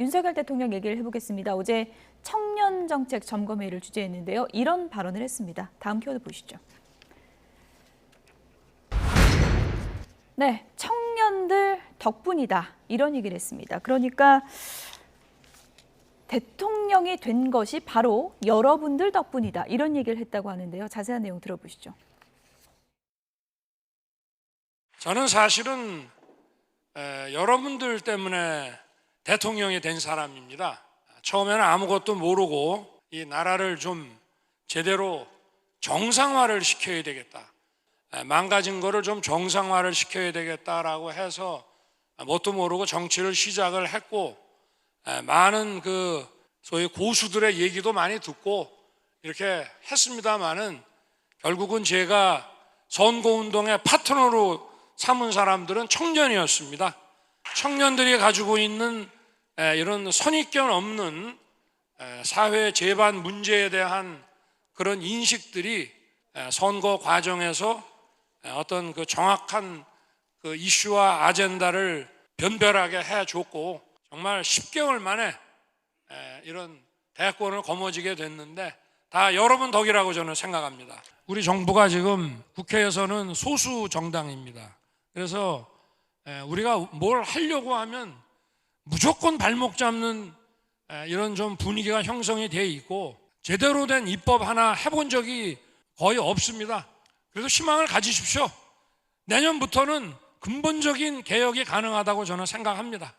윤석열 대통령 얘기를 해보겠습니다. 어제 청년 정책 점검회의를 주재했는데요. 이런 발언을 했습니다. 다음 키워드 보시죠. 네, 청년들 덕분이다. 이런 얘기를 했습니다. 그러니까 대통령이 된 것이 바로 여러분들 덕분이다. 이런 얘기를 했다고 하는데요. 자세한 내용 들어보시죠. 저는 사실은 여러분들 때문에 대통령이 된 사람입니다. 처음에는 아무것도 모르고 이 나라를 좀 제대로 정상화를 시켜야 되겠다. 망가진 거를 좀 정상화를 시켜야 되겠다라고 해서 뭣도 모르고 정치를 시작을 했고, 많은 그 소위 고수들의 얘기도 많이 듣고 이렇게 했습니다만은 결국은 제가 선거운동의 파트너로 삼은 사람들은 청년이었습니다. 청년들이 가지고 있는 이런 선입견 없는 사회 재반 문제에 대한 그런 인식들이 선거 과정에서 어떤 그 정확한 그 이슈와 아젠다를 변별하게 해줬고, 정말 10개월 만에 이런 대권을 거머쥐게 됐는데 다 여러분 덕이라고 저는 생각합니다. 우리 정부가 지금 국회에서는 소수 정당입니다. 그래서 우리가 뭘 하려고 하면 무조건 발목 잡는 이런 좀 분위기가 형성이 돼 있고, 제대로 된 입법 하나 해본 적이 거의 없습니다. 그래서 희망을 가지십시오. 내년부터는 근본적인 개혁이 가능하다고 저는 생각합니다.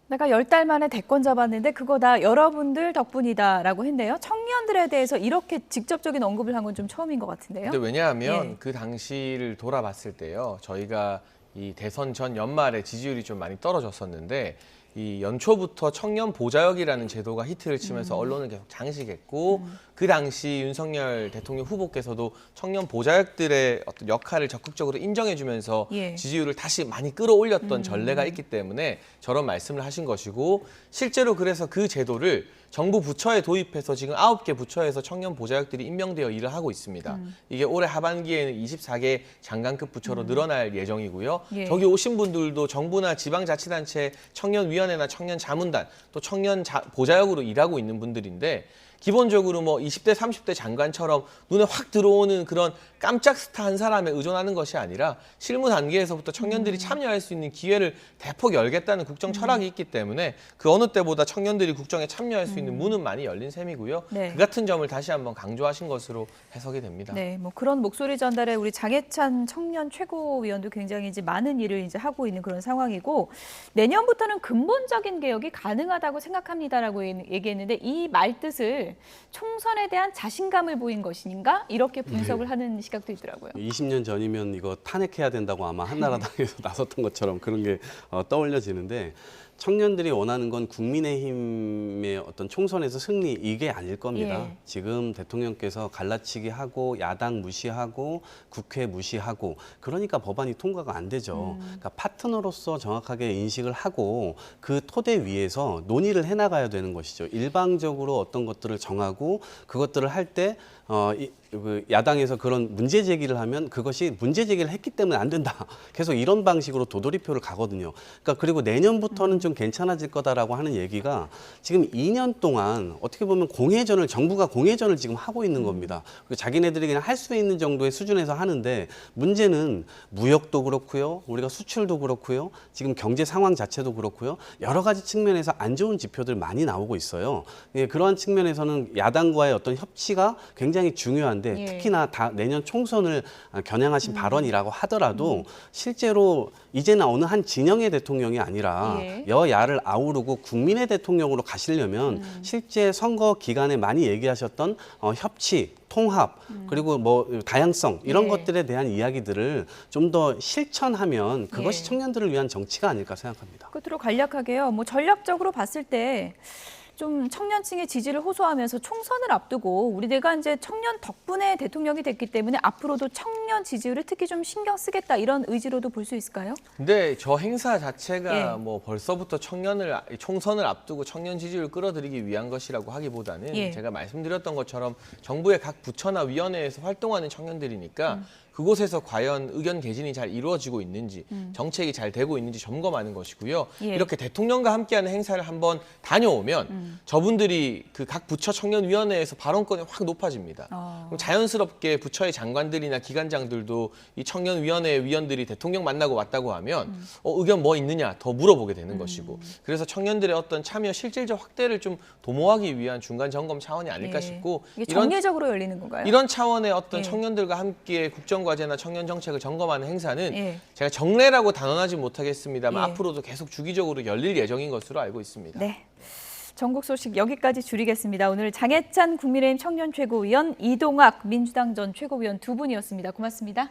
내가 10달 만에 대권 잡았는데 그거 다 여러분들 덕분이다라고 했네요. 청년들에 대해서 이렇게 직접적인 언급을 한 건 좀 처음인 것 같은데요. 근데 왜냐하면 그 당시를 돌아봤을 때요, 저희가 이 대선 전 연말에 지지율이 좀 많이 떨어졌었는데 이 연초부터 청년 보좌역이라는 제도가 히트를 치면서 언론을 계속 장식했고, 그 당시 윤석열 대통령 후보께서도 청년 보좌역들의 어떤 역할을 적극적으로 인정해주면서 지지율을 다시 많이 끌어올렸던 전례가 있기 때문에 저런 말씀을 하신 것이고, 실제로 그래서 그 제도를 정부 부처에 도입해서 지금 9개 부처에서 청년 보좌역들이 임명되어 일을 하고 있습니다. 이게 올해 하반기에는 24개 장관급 부처로 늘어날 예정이고요. 저기 오신 분들도 정부나 지방자치단체 청년위원회나 청년자문단, 또 청년 보좌역으로 일하고 있는 분들인데, 기본적으로 뭐 20대, 30대 장관처럼 눈에 확 들어오는 그런 깜짝 스타 한 사람에 의존하는 것이 아니라 실무 단계에서부터 청년들이 참여할 수 있는 기회를 대폭 열겠다는 국정 철학이 있기 때문에 그 어느 때보다 청년들이 국정에 참여할 수 있는 문은 많이 열린 셈이고요. 그 같은 점을 다시 한번 강조하신 것으로 해석이 됩니다. 네, 뭐 그런 목소리 전달에 우리 장해찬 청년 최고위원도 굉장히 이제 많은 일을 이제 하고 있는 그런 상황이고, 내년부터는 근본적인 개혁이 가능하다고 생각합니다라고 얘기했는데, 이 말뜻을 총선에 대한 자신감을 보인 것인가 이렇게 분석을 하는 시각도 있더라고요. 20년 전이면 이거 탄핵해야 된다고 아마 한나라당에서 나섰던 것처럼 그런 게 떠올려지는데, 청년들이 원하는 건 국민의힘의 어떤 총선에서 승리, 이게 아닐 겁니다. 지금 대통령께서 갈라치기 하고 야당 무시하고 국회 무시하고 그러니까 법안이 통과가 안 되죠. 그러니까 파트너로서 정확하게 인식을 하고 그 토대 위에서 논의를 해나가야 되는 것이죠. 일방적으로 어떤 것들을 정하고 그것들을 할 때 야당에서 그런 문제 제기를 하면 그것이 문제 제기를 했기 때문에 안 된다. 계속 이런 방식으로 도돌이표를 가거든요. 그러니까 그리고 내년부터는 좀 괜찮아질 거다라고 하는 얘기가 지금 2년 동안 어떻게 보면 정부가 공회전을 지금 하고 있는 겁니다. 그리고 자기네들이 그냥 할 수 있는 정도의 수준에서 하는데, 문제는 무역도 그렇고요, 우리가 수출도 그렇고요, 지금 경제 상황 자체도 그렇고요, 여러 가지 측면에서 안 좋은 지표들 많이 나오고 있어요. 그러한 측면에서는 야당과의 어떤 협치가 굉장히 중요한데, 특히나 내년 총선을 겨냥하신 발언이라고 하더라도 실제로 이제는 어느 한 진영의 대통령이 아니라 여야를 아우르고 국민의 대통령으로 가시려면 실제 선거 기간에 많이 얘기하셨던 협치, 통합, 그리고 뭐 다양성 이런 것들에 대한 이야기들을 좀 더 실천하면 그것이 청년들을 위한 정치가 아닐까 생각합니다. 끝으로 간략하게요. 뭐 전략적으로 봤을 때 좀 청년층의 지지를 호소하면서 총선을 앞두고 우리 내가 이제 청년 덕분에 대통령이 됐기 때문에 앞으로도 청년 청년 지지율을 특히 좀 신경 쓰겠다 이런 의지로도 볼 수 있을까요? 근데 저 행사 자체가 예. 뭐 벌써부터 총선을 앞두고 청년 지지율을 끌어들이기 위한 것이라고 하기보다는 예. 제가 말씀드렸던 것처럼 정부의 각 부처나 위원회에서 활동하는 청년들이니까 그곳에서 과연 의견 개진이 잘 이루어지고 있는지 정책이 잘 되고 있는지 점검하는 것이고요. 예. 이렇게 대통령과 함께하는 행사를 한번 다녀오면 저분들이 그 각 부처 청년위원회에서 발언권이 확 높아집니다. 그럼 자연스럽게 부처의 장관들이나 기관장들도 이 청년위원회 위원들이 대통령 만나고 왔다고 하면 의견 뭐 있느냐 더 물어보게 되는 것이고 그래서 청년들의 어떤 참여 실질적 확대를 좀 도모하기 위한 중간 점검 차원이 아닐까 예. 싶고 이게 정례적으로 열리는 건가요? 이런 차원의 어떤 예. 청년들과 함께 국정과제나 청년 정책을 점검하는 행사는 예. 제가 정례라고 단언하지 못하겠습니다만 예. 앞으로도 계속 주기적으로 열릴 예정인 것으로 알고 있습니다. 네. 전국 소식 여기까지 줄이겠습니다. 오늘 장해찬 국민의힘 청년 최고위원, 이동학 민주당 전 최고위원 두 분이었습니다. 고맙습니다.